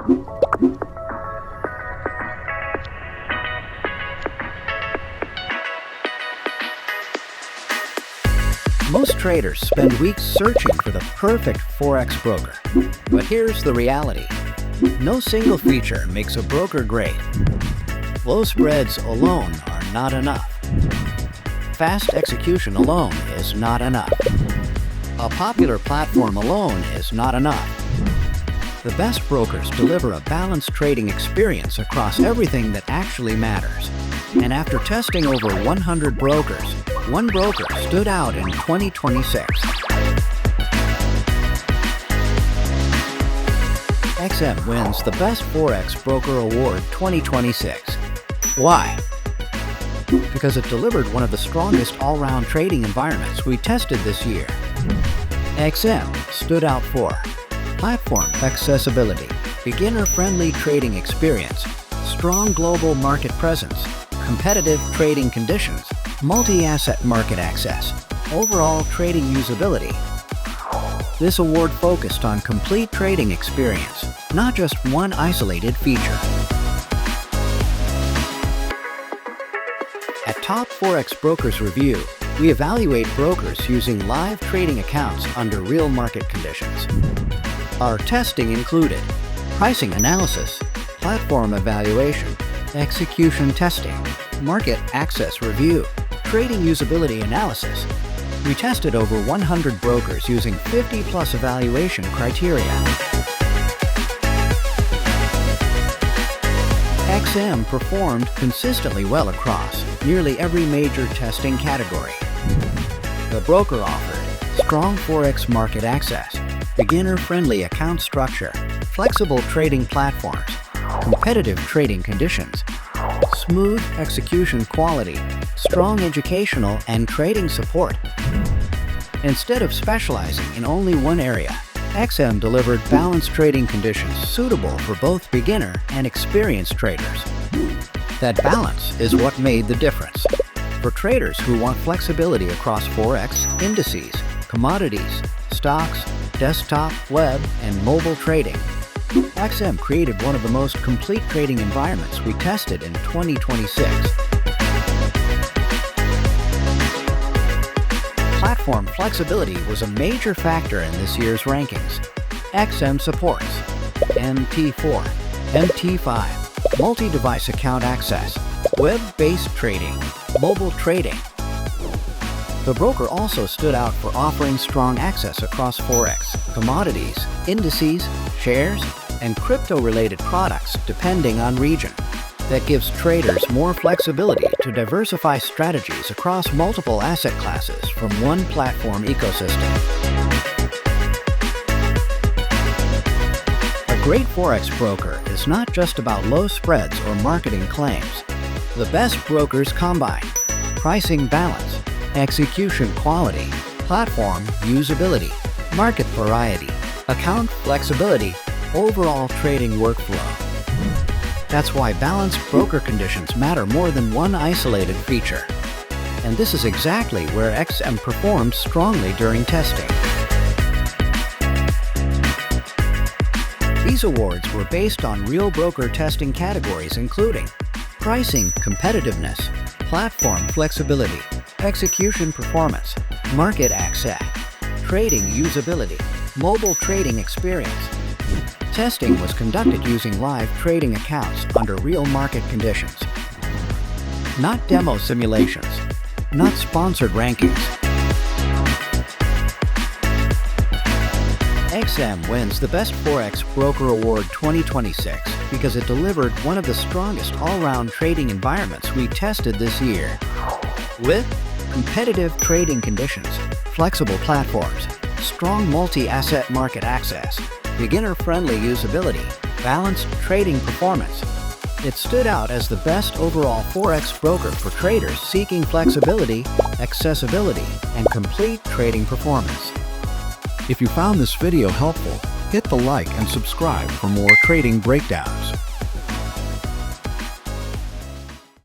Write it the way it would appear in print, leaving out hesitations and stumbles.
Most traders spend weeks searching for the perfect Forex broker. But here's the reality. No single feature makes a broker great. Low spreads alone are not enough. Fast execution alone is not enough. A popular platform alone is not enough. The best brokers deliver a balanced trading experience across everything that actually matters. And after testing over 100 brokers, one broker stood out in 2026. XM wins the Best Forex Broker Award 2026. Why? Because it delivered one of the strongest all-round trading environments we tested this year. XM stood out for platform accessibility, beginner-friendly trading experience, strong global market presence, competitive trading conditions, multi-asset market access, overall trading usability. This award focused on complete trading experience, not just one isolated feature. At Top Forex Brokers Review, we evaluate brokers using live trading accounts under real market conditions. Our testing included pricing analysis, platform evaluation, execution testing, market access review, trading usability analysis. We tested over 100 brokers using 50+ evaluation criteria. XM performed consistently well across nearly every major testing category. The broker offered strong Forex market access, beginner-friendly account structure, flexible trading platforms, competitive trading conditions, smooth execution quality, strong educational and trading support. Instead of specializing in only one area, XM delivered balanced trading conditions suitable for both beginner and experienced traders. That balance is what made the difference. For traders who want flexibility across Forex, indices, commodities, stocks, desktop, web, and mobile trading, XM created one of the most complete trading environments we tested in 2026. Platform flexibility was a major factor in this year's rankings. XM supports MT4, MT5, multi-device account access, web-based trading, mobile trading. The broker also stood out for offering strong access across Forex, commodities, indices, shares, and crypto-related products depending on region. That gives traders more flexibility to diversify strategies across multiple asset classes from one platform ecosystem. A great Forex broker is not just about low spreads or marketing claims. The best brokers combine pricing balance, execution quality, platform usability, market variety, account flexibility, overall trading workflow. That's why balanced broker conditions matter more than one isolated feature. And this is exactly where XM performed strongly during testing. These awards were based on real broker testing categories including pricing competitiveness, platform flexibility, execution performance, market access, trading usability, mobile trading experience. Testing was conducted using live trading accounts under real market conditions. Not demo simulations, not sponsored rankings. XM wins the Best Forex Broker Award 2026 because it delivered one of the strongest all-round trading environments we tested this year. With competitive trading conditions, flexible platforms, strong multi-asset market access, beginner-friendly usability, balanced trading performance, it stood out as the best overall Forex broker for traders seeking flexibility, accessibility, and complete trading performance. If you found this video helpful, hit the like and subscribe for more trading breakdowns.